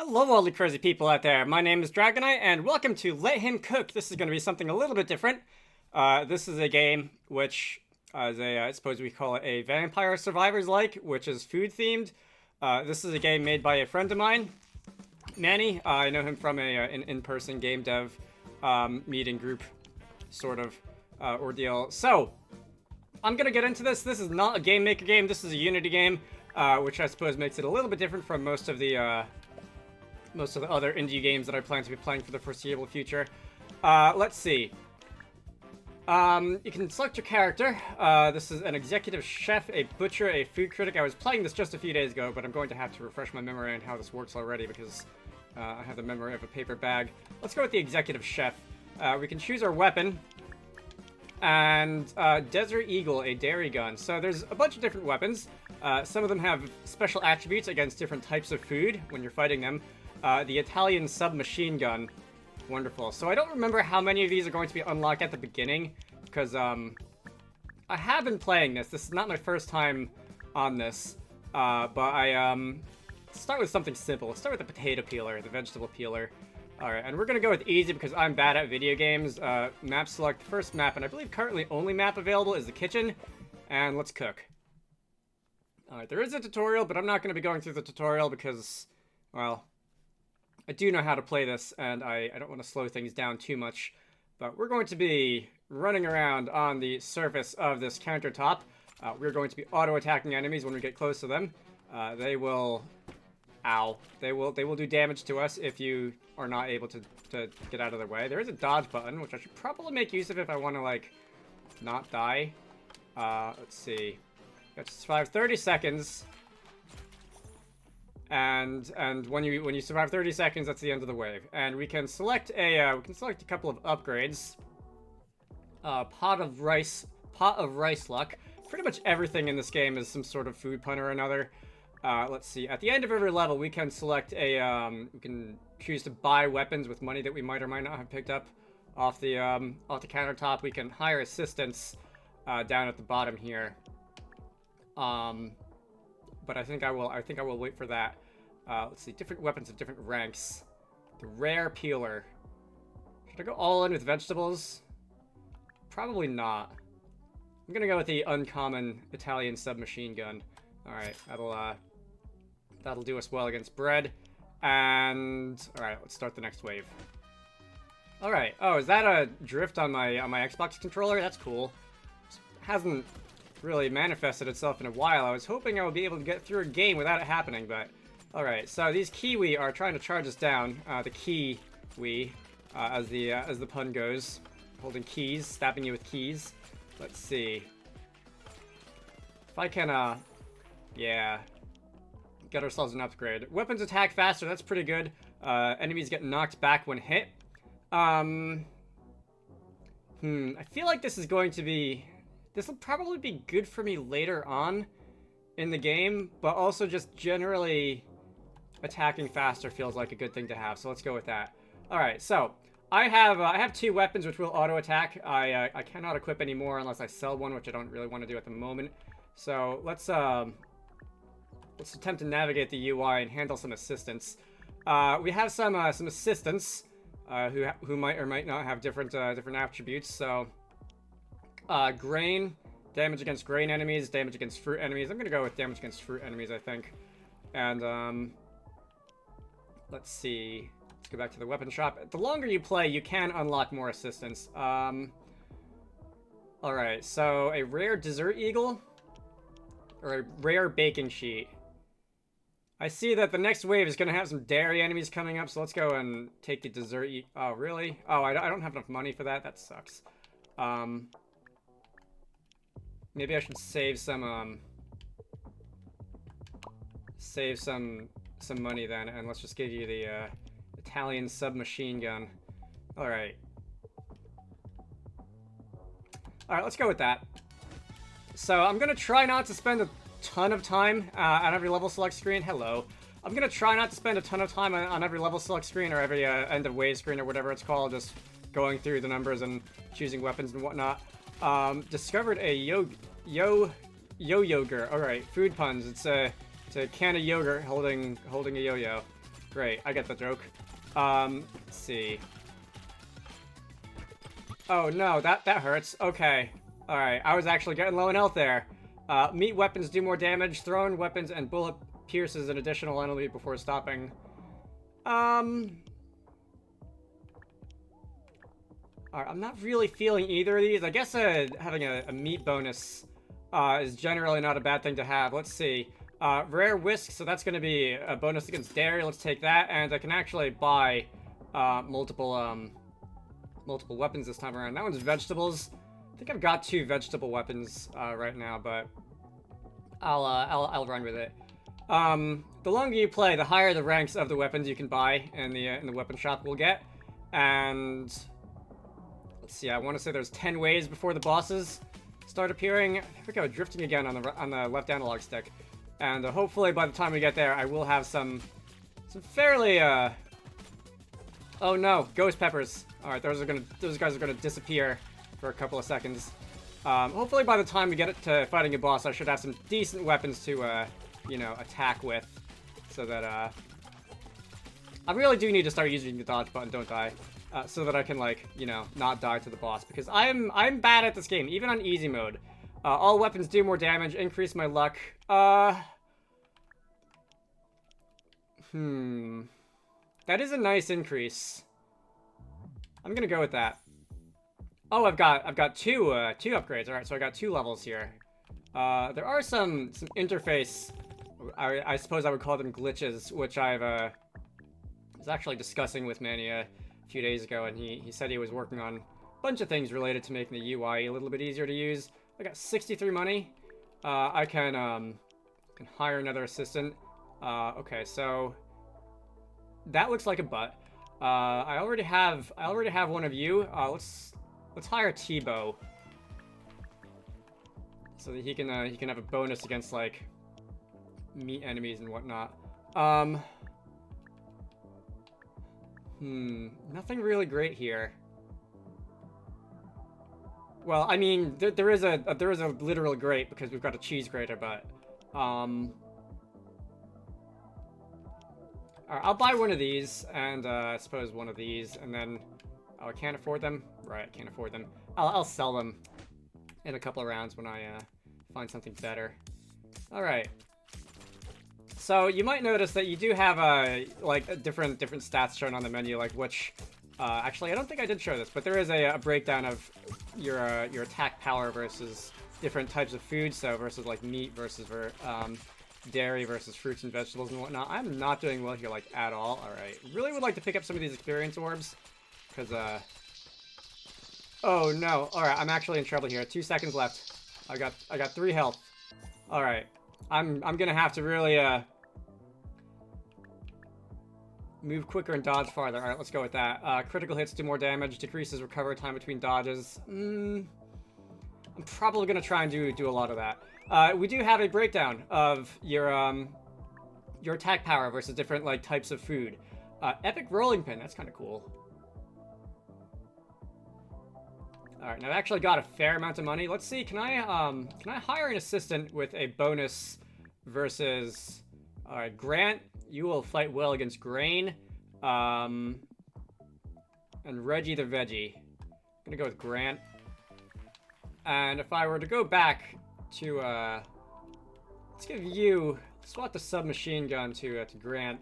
Hello, all the crazy people out there. My name is Dragonite, and welcome to Let Him Cook. This is going to be something a little bit different. This is a game which is I suppose we call it a Vampire Survivors-like, which is food-themed. This is a game made by a friend of mine, Manny. I know him from an in-person game dev meeting group sort of ordeal. So, I'm going to get into this. This is not a Game Maker game. This is a Unity game, which I suppose makes it a little bit different from most of the other indie games that I plan to be playing for the foreseeable future. Let's see. You can select your character. This is an executive chef, a butcher, a food critic. I was playing this just a few days ago, but I'm going to have to refresh my memory on how this works already because I have the memory of a paper bag. Let's go with the executive chef. We can choose our weapon. And Desert Eagle, a dairy gun. So there's a bunch of different weapons. Some of them have special attributes against different types of food when you're fighting them. The Italian submachine gun. Wonderful. So I don't remember how many of these are going to be unlocked at the beginning, because I have been playing this. This is not my first time on this, but let's start with something simple. Let's start with the potato peeler, the vegetable peeler. Alright, and we're gonna go with easy because I'm bad at video games. Map select, first map, and I believe currently only map available is the kitchen, and let's cook. Alright, there is a tutorial, but I'm not gonna be going through the tutorial because, well, I do know how to play this, and I don't want to slow things down too much. But we're going to be running around on the surface of this countertop. We're going to be auto-attacking enemies when we get close to them. They will... Ow. They will do damage to us if you are not able to get out of their way. There is a dodge button, which I should probably make use of if I want to, like, not die. Let's see. Got to survive 30 seconds. And when you survive 30 seconds, that's the end of the wave. And we can select a couple of upgrades. Pot of rice luck. Pretty much everything in this game is some sort of food pun or another. Let's see. At the end of every level, we can select we can choose to buy weapons with money that we might or might not have picked up off the countertop. We can hire assistants down at the bottom here. But I think I will wait for that. Let's see, different weapons of different ranks. The rare peeler. Should I go all in with vegetables? Probably not. I'm gonna go with the uncommon Italian submachine gun. Alright, that'll do us well against bread. And alright, let's start the next wave. Alright, oh, is that a drift on my Xbox controller? That's cool. Hasn't really manifested itself in a while. I was hoping I would be able to get through a game without it happening, but... Alright, so these Kiwi are trying to charge us down. The Kiwi, as the pun goes. Holding keys, stabbing you with keys. Let's see. If I can, yeah. Get ourselves an upgrade. Weapons attack faster, that's pretty good. Enemies get knocked back when hit. I feel like this is going to be... This will probably be good for me later on in the game, but also just generally attacking faster feels like a good thing to have, so let's go with that. Alright, so I have two weapons which will auto-attack. I cannot equip any more unless I sell one, which I don't really want to do at the moment. So let's attempt to navigate the UI and handle some assistance. We have some assistants who might or might not have different attributes, so... grain, damage against grain enemies, damage against fruit enemies. I'm gonna go with damage against fruit enemies, I think. And, let's see. Let's go back to the weapon shop. The longer you play, you can unlock more assistance. Alright, so a rare dessert eagle, or a rare baking sheet. I see that the next wave is gonna have some dairy enemies coming up, so let's go and take the dessert Oh, really? Oh, I don't have enough money for that? That sucks. Maybe I should save some money then, and let's just give you the Italian submachine gun. Alright. Alright, let's go with that. So I'm gonna try not to spend a ton of time on every level select screen. Hello. I'm gonna try not to spend a ton of time on every level select screen or every end of wave screen or whatever it's called, just going through the numbers and choosing weapons and whatnot. Discovered a yogurt. Alright, food puns. It's a can of yogurt holding a yo-yo. Great, I get the joke. Let's see. Oh no, that hurts. Okay. Alright, I was actually getting low in health there. Meat weapons do more damage. Thrown weapons and bullet pierces an additional enemy before stopping. Alright, I'm not really feeling either of these. I guess having a meat bonus is generally not a bad thing to have. Let's see. Rare whisk, so that's going to be a bonus against dairy. Let's take that, and I can actually buy multiple weapons this time around. That one's vegetables. I think I've got 2 vegetable weapons right now, but I'll run with it. The longer you play, the higher the ranks of the weapons you can buy in the weapon shop will get. And let's see, I want to say there's 10 waves before the bosses start appearing. Here we go, drifting again on the left analog stick. And hopefully by the time we get there, I will have some fairly oh no, ghost peppers. All right, those guys are gonna disappear for a couple of seconds. Hopefully by the time we get to fighting a boss, I should have some decent weapons to you know, attack with, so that I really do need to start using the dodge button, don't I? So that I can, like, you know, not die to the boss, because I'm bad at this game, even on easy mode. All weapons do more damage, increase my luck. That is a nice increase. I'm gonna go with that. Oh, I've got two upgrades. All right, so I got 2 levels here. There are some interface, I suppose I would call them glitches, which I've was actually discussing with Manny a few days ago, and he said he was working on a bunch of things related to making the UI a little bit easier to use. I got 63 money. I can hire another assistant. Okay, so that looks like a butt. I already have one of you. Let's hire T-Bow, so that he can have a bonus against, like, meat enemies and whatnot. Nothing really great here. Well, I mean, there is a literal grate because we've got a cheese grater, but alright, I'll buy one of these, and I suppose one of these, and then I can't afford them. Right, I can't afford them. I'll sell them in a couple of rounds when I find something better. All right. So you might notice that you do have like different stats shown on the menu, like which. Actually, I don't think I did show this, but there is a breakdown of your attack power versus different types of food. So versus like meat versus dairy versus fruits and vegetables and whatnot. I'm not doing well here, like, at all. All right, really would like to pick up some of these experience orbs, because oh no! All right, I'm actually in trouble here. 2 seconds left. I got 3 health. All right, I'm gonna have to really move quicker and dodge farther. All right, let's go with that. Critical hits do more damage, decreases recovery time between dodges. I'm probably gonna try and do a lot of that. We do have a breakdown of your attack power versus different, like, types of food. Epic rolling pin, that's kind of cool. All right, now I've actually got a fair amount of money. Let's see, can I hire an assistant with a bonus versus? All right, Grant, you will fight well against Grain, and Reggie the Veggie. I'm gonna go with Grant. And if I were to go back to let's give you, swap the submachine gun to Grant,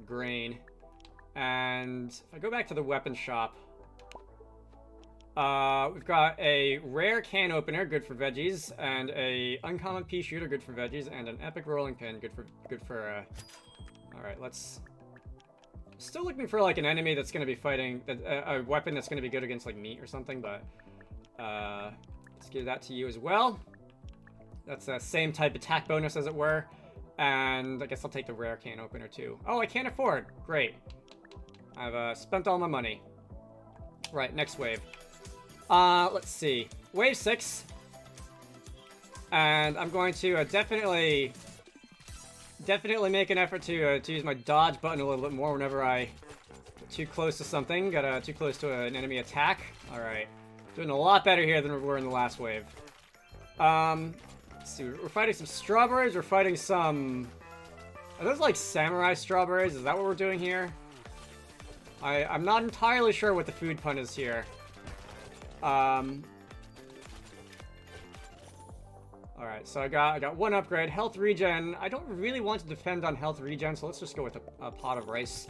Grain, and if I go back to the weapon shop, we've got a rare can opener, good for veggies, and a uncommon pea shooter, good for veggies, and an epic rolling pin, good for. All right, let's. Still looking for, like, an enemy that's gonna be fighting a weapon that's gonna be good against, like, meat or something, but let's give that to you as well. That's the same type attack bonus, as it were, and I guess I'll take the rare can opener too. Oh, I can't afford. Great. I've spent all my money. Right, next wave. Let's see. Wave 6. And I'm going to definitely make an effort to use my dodge button a little bit more whenever I get too close to something. Got too close to an enemy attack. Alright. Doing a lot better here than we were in the last wave. Let's see. We're fighting some strawberries. We're fighting some Are those like samurai strawberries? Is that what we're doing here? I'm not entirely sure what the food pun is here. Alright, so I got one upgrade. Health regen. I don't really want to defend on health regen, so let's just go with a pot of rice.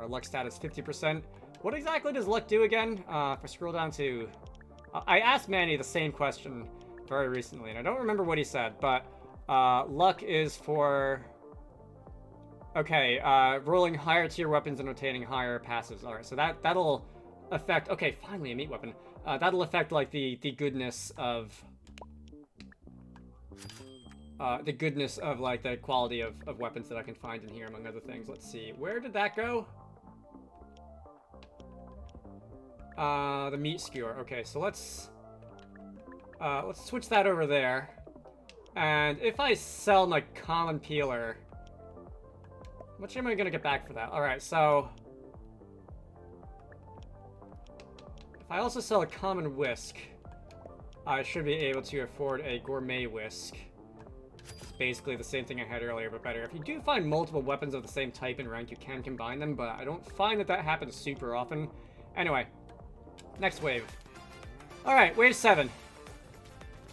Our luck stat is 50%. What exactly does luck do again? If I scroll down to... I asked Manny the same question very recently, and I don't remember what he said, but luck is for... Okay, rolling higher tier weapons and obtaining higher passives. Alright, so that'll affect... Okay, finally a meat weapon. That'll affect, like, the goodness of... like, the quality of weapons that I can find in here, among other things. Let's see. Where did that go? The meat skewer. Okay, so let's switch that over there. And if I sell my common peeler... How much am I gonna get back for that? Alright, so... If I also sell a common whisk, I should be able to afford a gourmet whisk. It's basically the same thing I had earlier, but better. If you do find multiple weapons of the same type in rank, you can combine them, but I don't find that happens super often. Anyway, next wave. Alright, wave 7.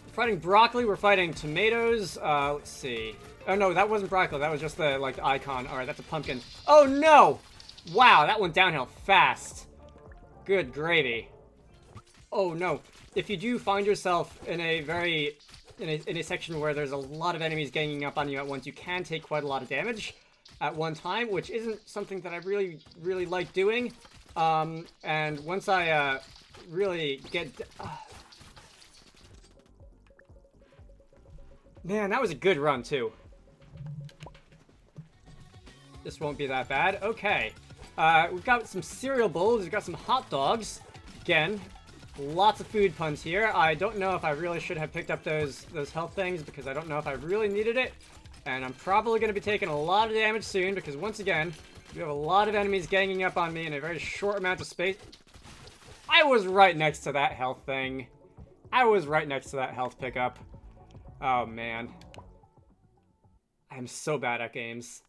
We're fighting broccoli, we're fighting tomatoes, let's see. Oh no, that wasn't broccoli, that was just the, like, the icon. Alright, that's a pumpkin. Oh no! Wow, that went downhill fast. Good gravy. Oh no. If you do find yourself in a section where there's a lot of enemies ganging up on you at once, you can take quite a lot of damage at one time, which isn't something that I really like doing. And once I, really get... Man, that was a good run, too. This won't be that bad. Okay. We've got some cereal bowls. We've got some hot dogs. Again, lots of food puns here. I don't know if I really should have picked up those health things because I don't know if I really needed it. And I'm probably going to be taking a lot of damage soon because, once again, we have a lot of enemies ganging up on me in a very short amount of space. I was right next to that health thing. I was right next to that health pickup. Oh, man. I'm so bad at games.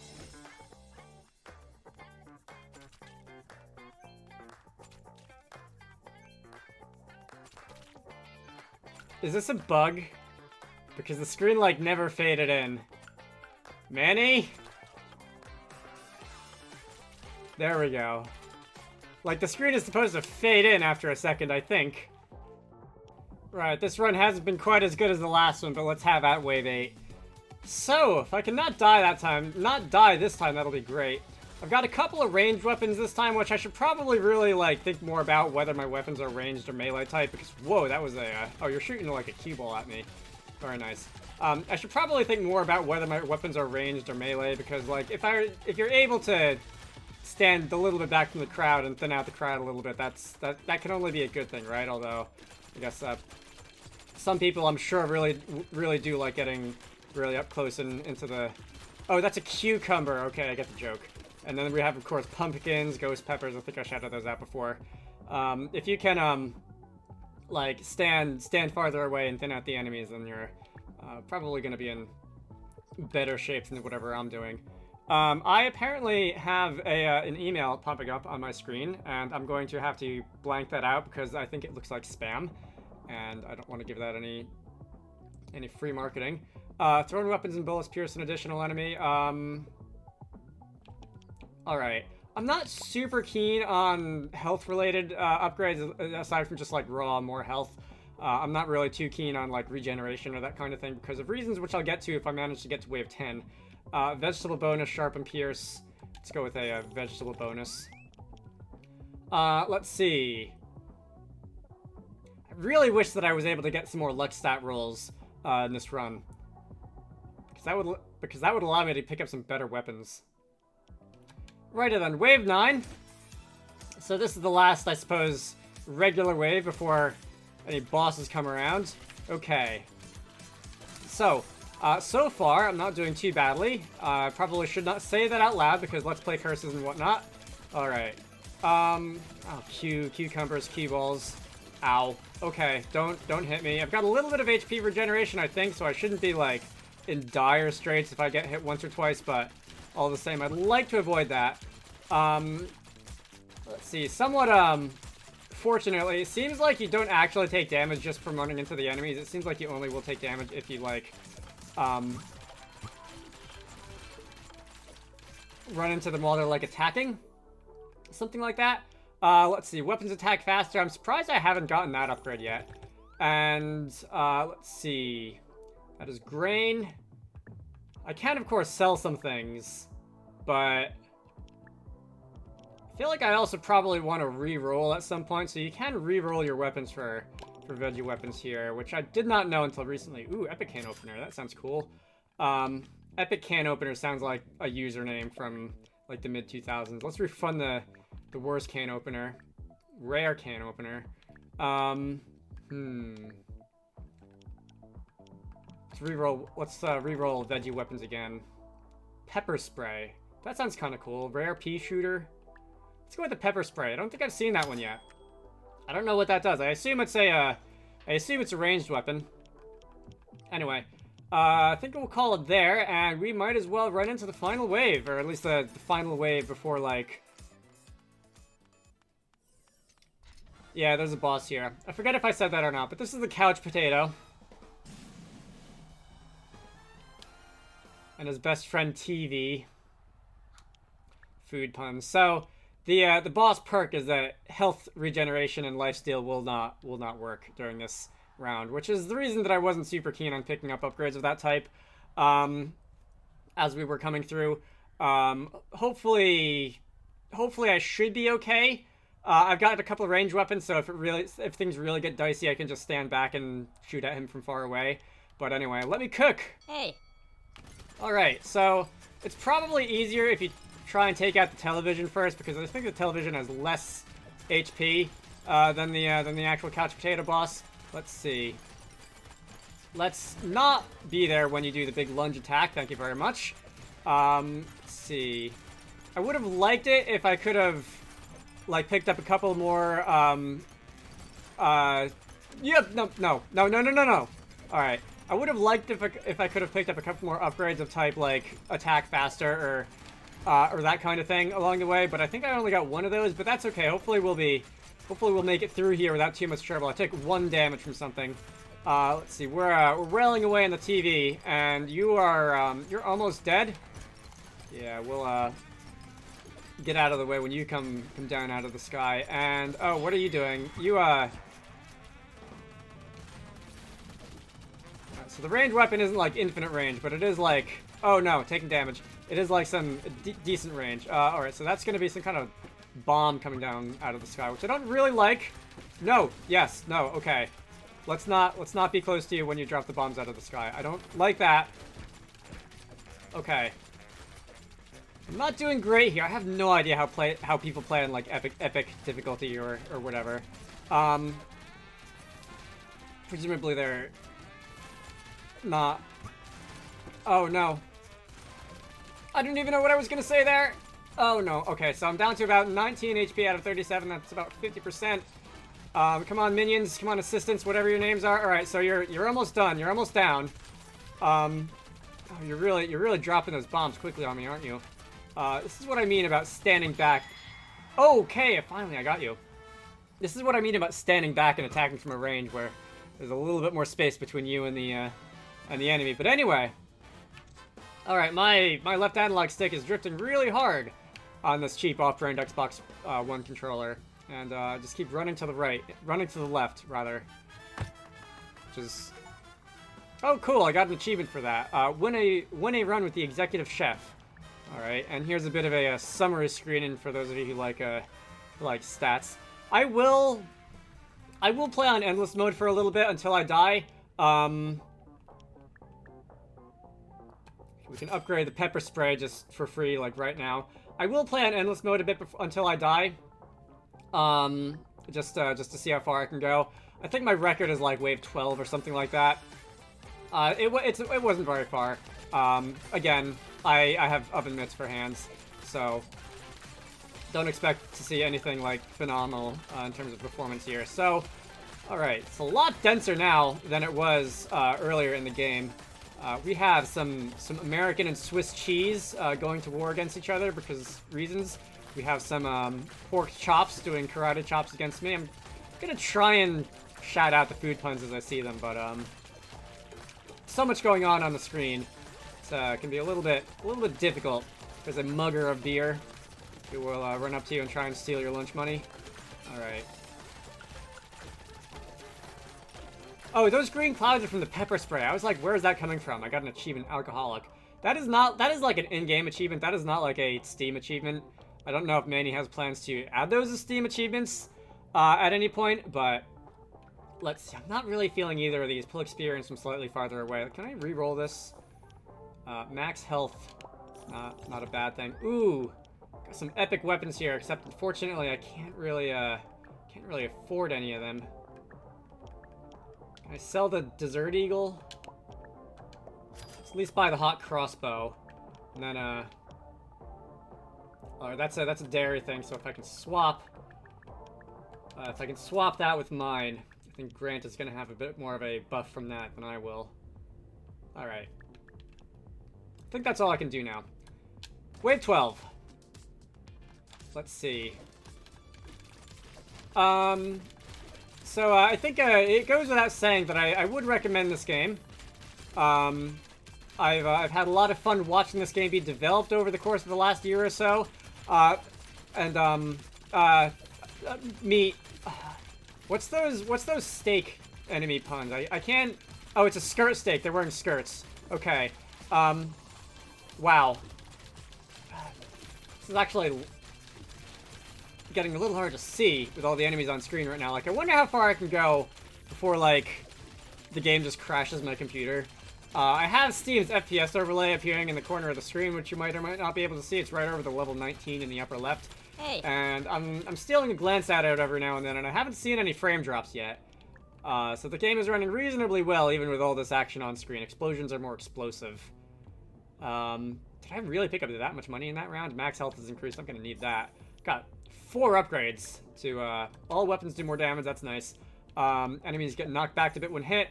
Is this a bug? Because the screen, like, never faded in. Manny? There we go. Like, the screen is supposed to fade in after a second, I think. Right, this run hasn't been quite as good as the last one, but let's have at wave 8. So, if I can not die this time, that'll be great. I've got a couple of ranged weapons this time, which I should probably really, like, think more about whether my weapons are ranged or melee type, because, whoa, that was a, oh, you're shooting, like, a cue ball at me. Very nice. I should probably think more about whether my weapons are ranged or melee, because, like, if you're able to stand a little bit back from the crowd and thin out the crowd a little bit, that can only be a good thing, right? Although, I guess, some people, I'm sure, really do like getting really up close and into the... Oh, that's a cucumber. Okay, I get the joke. And then we have, of course, pumpkins, ghost peppers. I think I shouted those out before. If you can, like, stand farther away and thin out the enemies, then you're probably going to be in better shape than whatever I'm doing. I apparently have an email popping up on my screen, and I'm going to have to blank that out because I think it looks like spam, and I don't want to give that any free marketing. Thrown weapons and bullets pierce an additional enemy. Alright. I'm not super keen on health-related upgrades, aside from just, like, raw, more health. I'm not really too keen on, like, regeneration or that kind of thing because of reasons which I'll get to if I manage to get to wave 10. Vegetable bonus, sharpen, pierce. Let's go with a vegetable bonus. Let's see. I really wish that I was able to get some more luck stat rolls in this run. Because that would allow me to pick up some better weapons. Righto then, wave 9. So this is the last, I suppose, regular wave before any bosses come around. Okay. So, so far, I'm not doing too badly. I probably should not say that out loud because let's play curses and whatnot. Alright. Oh, cucumbers, cue balls. Ow. Okay, don't hit me. I've got a little bit of HP regeneration, I think, so I shouldn't be, like, in dire straits if I get hit once or twice, but all the same. I'd like to avoid that. Let's see. Somewhat, fortunately, it seems like you don't actually take damage just from running into the enemies. It seems like you only will take damage if you, like, run into them while they're, like, attacking. Something like that. Let's see. Weapons attack faster. I'm surprised I haven't gotten that upgrade yet. And, let's see. That is grain. I can, of course, sell some things, but I feel like I also probably want to re-roll at some point, so you can re-roll your weapons for veggie weapons here, which I did not know until recently. Ooh, Epic Can Opener. That sounds cool. Epic Can Opener sounds like a username from, like, the mid-2000s. Let's refund the worst can opener. Rare can opener. Let's re-roll veggie weapons again. Pepper spray. That sounds kind of cool. Rare pea shooter. Let's go with the pepper spray. I don't think I've seen that one yet. I don't know what that does. I assume it's a ranged weapon. Anyway, I think we'll call it there, and we might as well run into the final wave, or at least the final wave before, like... Yeah, there's a boss here. I forget if I said that or not, but this is the couch potato. And his best friend TV. Food puns. So the boss perk is that health regeneration and lifesteal will not work during this round, which is the reason that I wasn't super keen on picking up upgrades of that type as we were coming through. Hopefully I should be okay. I've got a couple of range weapons, so if things really get dicey, I can just stand back and shoot at him from far away. But anyway, let me cook. Hey. Alright, so it's probably easier if you try and take out the television first, because I think the television has less HP than the actual couch potato boss. Let's see. Let's not be there when you do the big lunge attack. Thank you very much. Let's see. I would have liked it if I could have, like, picked up a couple more, no. Alright. I would have liked if I could have picked up a couple more upgrades of type, like, attack faster or that kind of thing along the way, but I think I only got one of those, but that's okay. Hopefully we'll make it through here without too much trouble. I took 1 damage from something. Let's see. We're railing away on the TV, and you're almost dead. Yeah, we'll, get out of the way when you come down out of the sky. And, oh, what are you doing? So the ranged weapon isn't like infinite range, but it is like, oh no, taking damage. It is like some decent range. Alright, so that's gonna be some kind of bomb coming down out of the sky, which I don't really like. No, yes, no, okay. Let's not be close to you when you drop the bombs out of the sky. I don't like that. Okay. I'm not doing great here. I have no idea how people play on like epic difficulty or whatever. Presumably they're not. Oh no. I didn't even know what I was gonna say there. Oh no. Okay, so I'm down to about 19 HP out of 37. That's about 50%. Come on, minions. Come on, assistants. Whatever your names are. All right, so you're almost done. You're almost down. Oh, you're really dropping those bombs quickly on me, aren't you? This is what I mean about standing back. Okay, finally I got you. This is what I mean about standing back and attacking from a range where there's a little bit more space between you and the enemy. But anyway, all right, my left analog stick is drifting really hard on this cheap off-brand Xbox One controller, and just keep running to the left rather, which is. Oh, cool! I got an achievement for that. Win a run with the executive chef. All right, and here's a bit of a summary screening for those of you who like stats. I will play on endless mode for a little bit until I die. We can upgrade the pepper spray just for free, like right now. I will play on endless mode a bit until I die. Just to see how far I can go. I think my record is like wave 12 or something like that. It wasn't very far. Again, I have oven mitts for hands, so don't expect to see anything like phenomenal in terms of performance here. So, all right, it's a lot denser now than it was earlier in the game. We have some American and Swiss cheese going to war against each other because reasons. We have some pork chops doing karate chops against me. I'm gonna try and shout out the food puns as I see them, but so much going on the screen. It can be a little bit difficult. There's a mugger of beer who will run up to you and try and steal your lunch money. All right. Oh, those green clouds are from the pepper spray. I was like, where is that coming from? I got an achievement, alcoholic. That is like an in-game achievement. That is not like a Steam achievement. I don't know if Manny has plans to add those as Steam achievements at any point, but let's see. I'm not really feeling either of these. Pull experience from slightly farther away. Can I re-roll this? Max health. Not a bad thing. Ooh, got some epic weapons here, except unfortunately I can't really afford any of them. Can I sell the Desert Eagle? Let's at least buy the hot crossbow. And then, oh, that's a dairy thing, so if I can swap that with mine, I think Grant is gonna have a bit more of a buff from that than I will. Alright. I think that's all I can do now. Wave 12. Let's see. So I think it goes without saying that I would recommend this game. I've had a lot of fun watching this game be developed over the course of the last year or so. Meat. What's those steak enemy puns? I can't. Oh, it's a skirt steak. They're wearing skirts. Okay. Wow. This is actually getting a little hard to see with all the enemies on screen right now. Like, I wonder how far I can go before, like, the game just crashes my computer. I have Steam's FPS overlay appearing in the corner of the screen, which you might or might not be able to see. It's right over the level 19 in the upper left. Hey. And I'm stealing a glance at it every now and then, and I haven't seen any frame drops yet. So the game is running reasonably well, even with all this action on screen. Explosions are more explosive. Did I really pick up that much money in that round? Max health is increased. I'm gonna need that. Got 4 upgrades to all weapons do more damage. That's nice. Enemies get knocked back a bit when hit.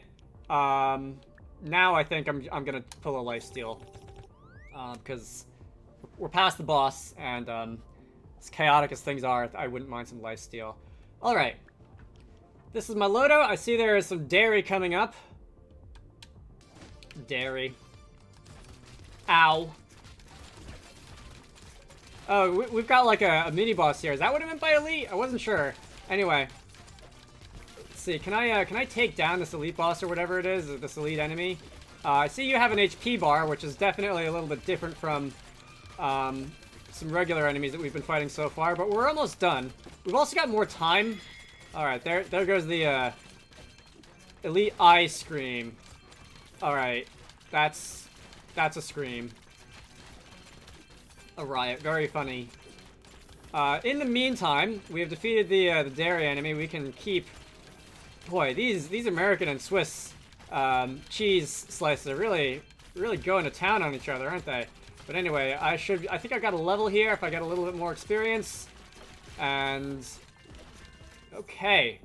Now I think I'm gonna pull a lifesteal because we're past the boss, and as chaotic as things are, I wouldn't mind some lifesteal. All right, this is my Lodo. I see there is some dairy coming up. Dairy. Ow. Oh, we've got like a mini boss here. Is that what it meant by elite? I wasn't sure. Anyway, let's see. Can I take down this elite boss or whatever it is, this elite enemy? I see you have an HP bar, which is definitely a little bit different from some regular enemies that we've been fighting so far. But we're almost done. We've also got more time. All right, there goes the elite eye scream. All right, that's a scream. A riot. Very funny. In the meantime, we have defeated the dairy enemy. We can keep... Boy, these American and Swiss cheese slices are really going to town on each other, aren't they? But anyway, I think I got a level here if I get a little bit more experience. And... Okay.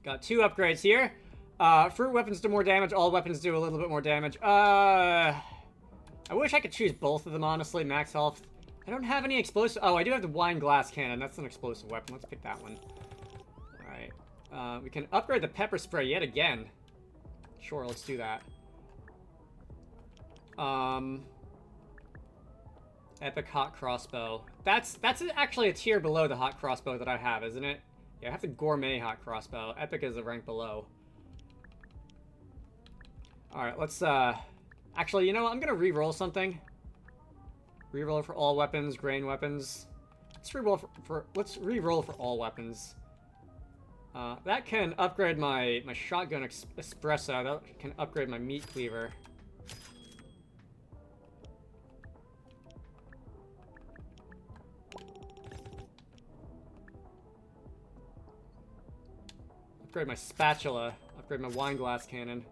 Got 2 upgrades here. Fruit weapons do more damage. All weapons do a little bit more damage. I wish I could choose both of them, honestly. Max health. I don't have any explosive... Oh, I do have the wine glass cannon. That's an explosive weapon. Let's pick that one. Alright. We can upgrade the pepper spray yet again. Sure, let's do that. Epic hot crossbow. That's actually a tier below the hot crossbow that I have, isn't it? Yeah, I have the gourmet hot crossbow. Epic is a rank below. Alright, let's... Actually, you know what? I'm gonna re-roll something. Re-roll for all weapons, grain weapons. Let's re-roll for all weapons. That can upgrade my shotgun espresso. That can upgrade my meat cleaver. Upgrade my spatula. Upgrade my wine glass cannon.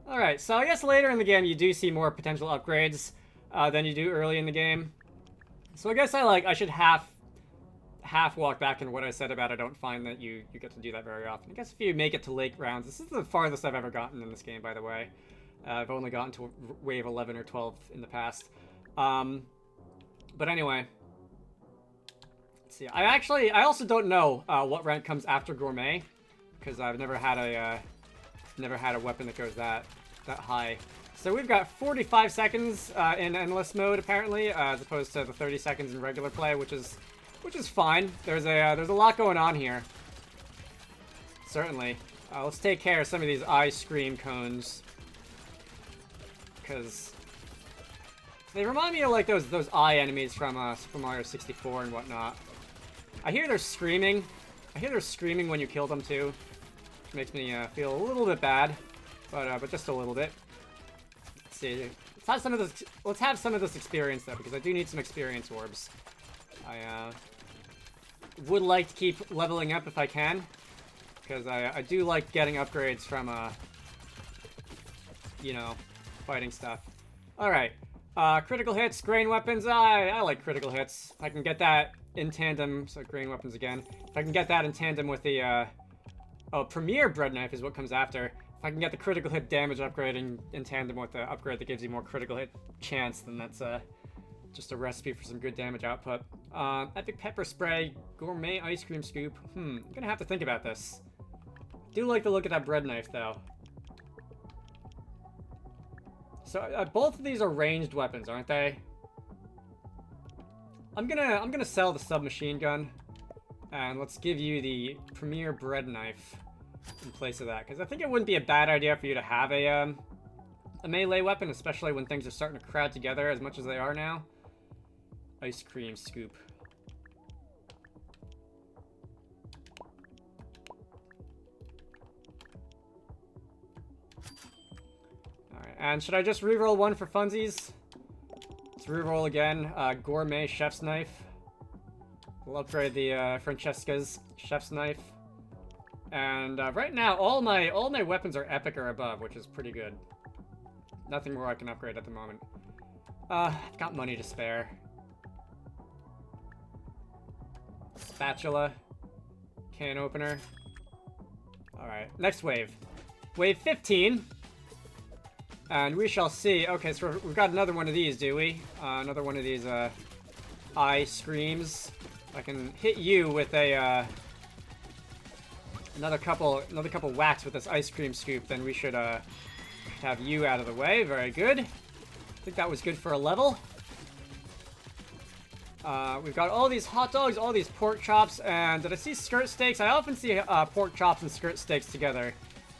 Alright, so I guess later in the game you do see more potential upgrades than you do early in the game. So I guess I should half walk back in what I said about I don't find that you get to do that very often. I guess if you make it to late rounds, this is the farthest I've ever gotten in this game, by the way. I've only gotten to wave 11 or 12 in the past. But anyway. Let's see. I also don't know what rank comes after Gourmet, because I've never had a weapon that goes that high. So we've got 45 seconds in endless mode apparently, as opposed to the 30 seconds in regular play, which is fine. There's a lot going on here. Certainly. Let's take care of some of these ice cream cones, because they remind me of like those eye enemies from Super Mario 64 and whatnot. I hear they're screaming. I hear they're screaming when you kill them too, which makes me feel a little bit bad, but just a little bit. Let's see. Let's have some of this experience though, because I do need some experience orbs. I would like to keep leveling up if I can, because I do like getting upgrades from you know, fighting stuff. All right. Critical hits, grain weapons. I like critical hits. If I can get that in tandem, so grain weapons again. If I can get that in tandem with the, Premier Bread Knife is what comes after. If I can get the critical hit damage upgrade in tandem with the upgrade that gives you more critical hit chance, then that's, just a recipe for some good damage output. Epic Pepper Spray, Gourmet Ice Cream Scoop. I'm gonna have to think about this. Do like the look of that bread knife, though. So both of these are ranged weapons, aren't they? I'm gonna sell the submachine gun, and let's give you the Premier Bread Knife in place of that, because I think it wouldn't be a bad idea for you to have a melee weapon, especially when things are starting to crowd together as much as they are now. Ice Cream Scoop. Alright, and should I just reroll one for funsies? Let's reroll again. Gourmet Chef's Knife. We'll upgrade the Francesca's Chef's Knife. And right now, all my weapons are epic or above, which is pretty good. Nothing more I can upgrade at the moment. I've got money to spare. Spatula. Can opener. Alright, next wave. Wave 15. And we shall see. Okay, so we've got another one of these, do we? Another one of these eye screams. I can hit you with a another couple whacks with this ice cream scoop, then we should have you out of the way. Very good. I think that was good for a level. We've got all these hot dogs, all these pork chops, and did I see skirt steaks? I often see pork chops and skirt steaks together.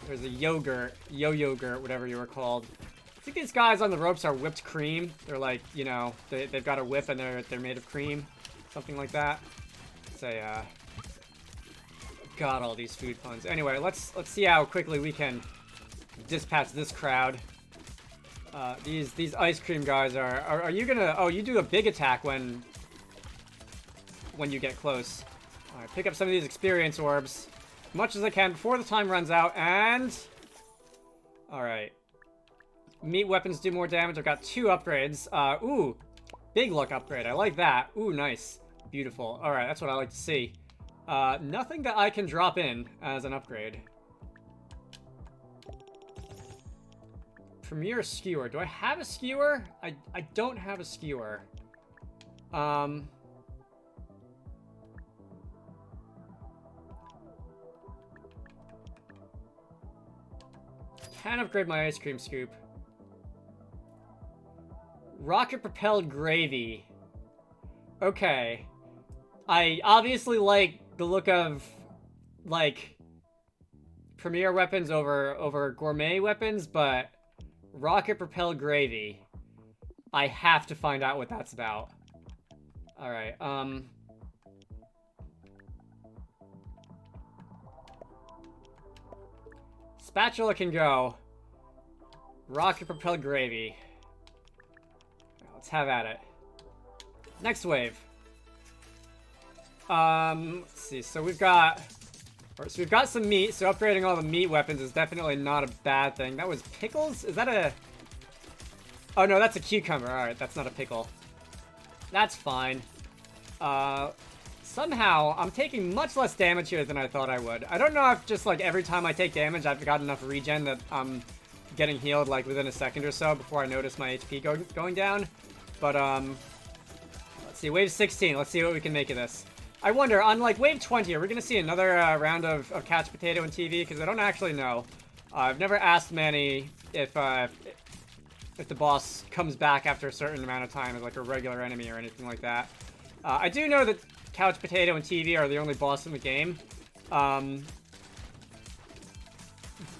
There's a yogurt, yo-yogurt, whatever you were called. I think these guys on the ropes are whipped cream. They're like, you know, they've got a whip and they're made of cream. Something like that. Say, God, all these food puns. Anyway, let's see how quickly we can dispatch this crowd. These ice cream guys are you gonna... Oh, you do a big attack when you get close. Alright, pick up some of these experience orbs. As much as I can before the time runs out, and... Alright. Meat weapons do more damage. I've got 2 upgrades. Ooh. Big luck upgrade. I like that. Ooh, nice. Beautiful. Alright, that's what I like to see. Nothing that I can drop in as an upgrade. Premier Skewer. Do I have a skewer? I don't have a skewer. Can upgrade my ice cream scoop. Rocket propelled gravy. Okay. I obviously like the look of, like, premier weapons over gourmet weapons, but rocket propelled gravy. I have to find out what that's about. Alright, Spatula can go. Rocket propelled gravy. Let's have at it. Next wave. Let's see. So we've got some meat. So upgrading all the meat weapons is definitely not a bad thing. That was pickles? Is that a... Oh no, that's a cucumber. Alright, that's not a pickle. That's fine. Somehow, I'm taking much less damage here than I thought I would. I don't know if just, like, every time I take damage, I've got enough regen that I'm getting healed like within a second or so before I notice my HP going down. But let's see, wave 16. Let's see what we can make of this. I wonder, on like wave 20, are we gonna see another round of couch potato and TV? Because I don't actually know. I've never asked Manny if the boss comes back after a certain amount of time as like a regular enemy or anything like that. I do know that couch potato and TV are the only boss in the game.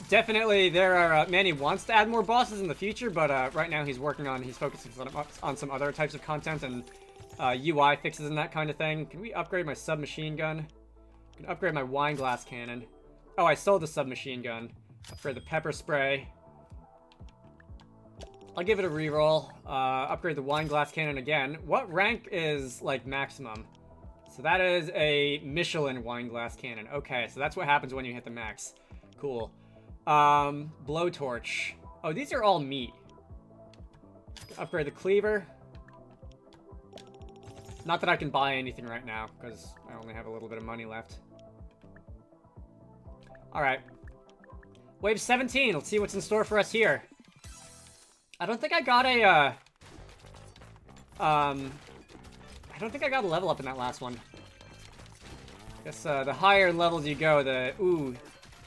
Definitely, there are. Manny wants to add more bosses in the future, but right now he's focusing on some other types of content and UI fixes and that kind of thing. Can we upgrade my submachine gun? Can upgrade my wine glass cannon. Oh, I sold the submachine gun. Upgrade the pepper spray. I'll give it a reroll. Upgrade the wine glass cannon again. What rank is like maximum? So that is a Michelin wine glass cannon. Okay, so that's what happens when you hit the max. Cool. Blowtorch. Oh, these are all meat. Upgrade the cleaver. Not that I can buy anything right now, because I only have a little bit of money left. Alright. Wave 17. Let's see what's in store for us here. I don't think I got a, I don't think I got a level up in that last one. I guess, the higher in levels you go, ooh,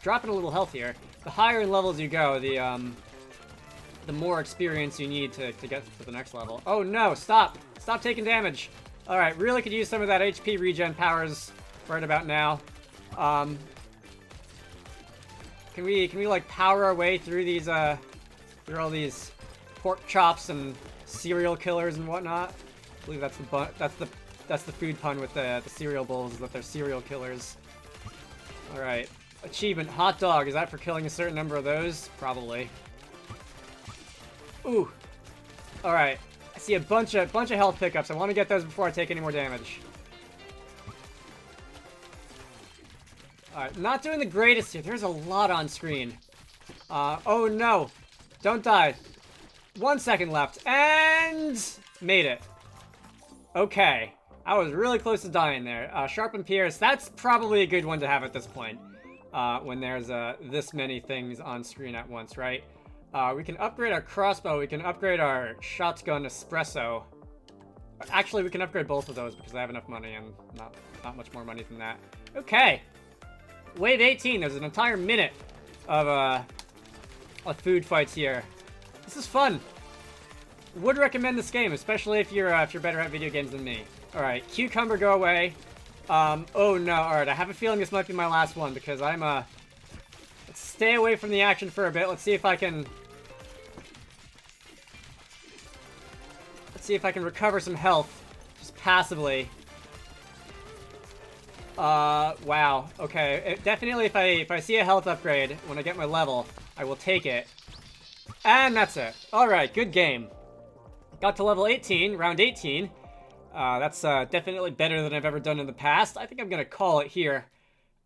dropping a little health here. The higher in levels you go, the more experience you need to get to the next level. Oh no, stop! Stop taking damage! Alright, really could use some of that HP regen powers right about now. Can we like power our way through these, through all these pork chops and cereal killers and whatnot? I believe that's the food pun with the cereal bowls, is that they're cereal killers. Alright. Achievement, hot dog. Is that for killing a certain number of those? Probably. Ooh. Alright. I see a bunch of health pickups. I want to get those before I take any more damage. Alright, not doing the greatest here. There's a lot on screen. Oh no. Don't die. 1 second left. And made it. Okay. I was really close to dying there. Sharpen Pierce. That's probably a good one to have at this point. When there's this many things on screen at once, right? We can upgrade our crossbow. We can upgrade our shotgun espresso. Actually, we can upgrade both of those because I have enough money and not much more money than that. Okay. Wave 18. There's an entire minute of food fights here. This is fun. Would recommend this game, especially if you're better at video games than me. All right, cucumber, go away. Oh no, alright, I have a feeling this might be my last one because I'm, let's stay away from the action for a bit. Let's see if I can recover some health, just passively. Wow, okay, definitely if I see a health upgrade when I get my level, I will take it. And that's it. Alright, good game. Got to level 18, round 18. That's definitely better than I've ever done in the past. I think I'm gonna call it here.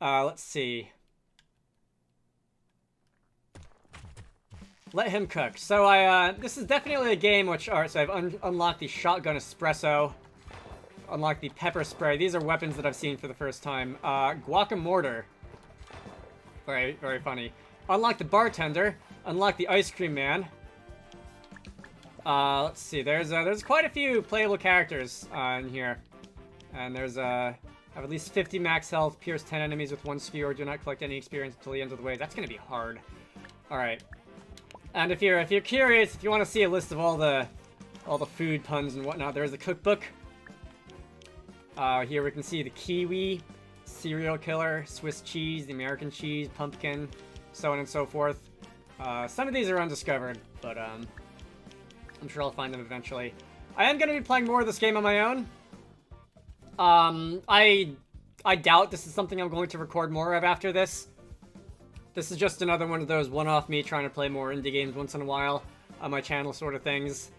Let's see. Let him cook. So this is definitely a game which, alright, so I've unlocked the shotgun espresso, unlocked the pepper spray. These are weapons that I've seen for the first time. Guacamortar. Very, very funny. Unlocked the bartender, unlocked the ice cream man. Let's see, there's quite a few playable characters, in here. And I have at least 50 max health, pierce 10 enemies with 1 skewer, do not collect any experience until the end of the wave. That's gonna be hard. Alright. And if you're curious, if you want to see a list of all the food puns and whatnot, there's the cookbook. Here we can see the kiwi, serial killer, Swiss cheese, the American cheese, pumpkin, so on and so forth. Some of these are undiscovered, but, I'm sure I'll find them eventually. I am going to be playing more of this game on my own. I doubt this is something I'm going to record more of after this. This is just another one of those one-off me trying to play more indie games once in a while on my channel sort of things.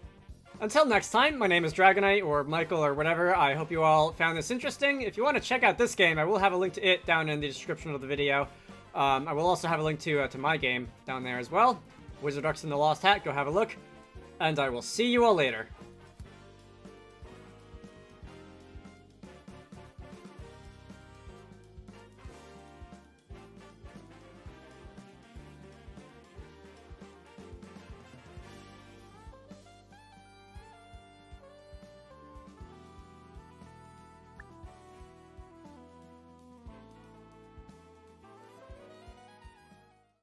Until next time, my name is Dragonite, or Michael, or whatever. I hope you all found this interesting. If you want to check out this game, I will have a link to it down in the description of the video. I will also have a link to my game down there as well. Wizarducks and the Lost Hat, go have a look. And I will see you all later.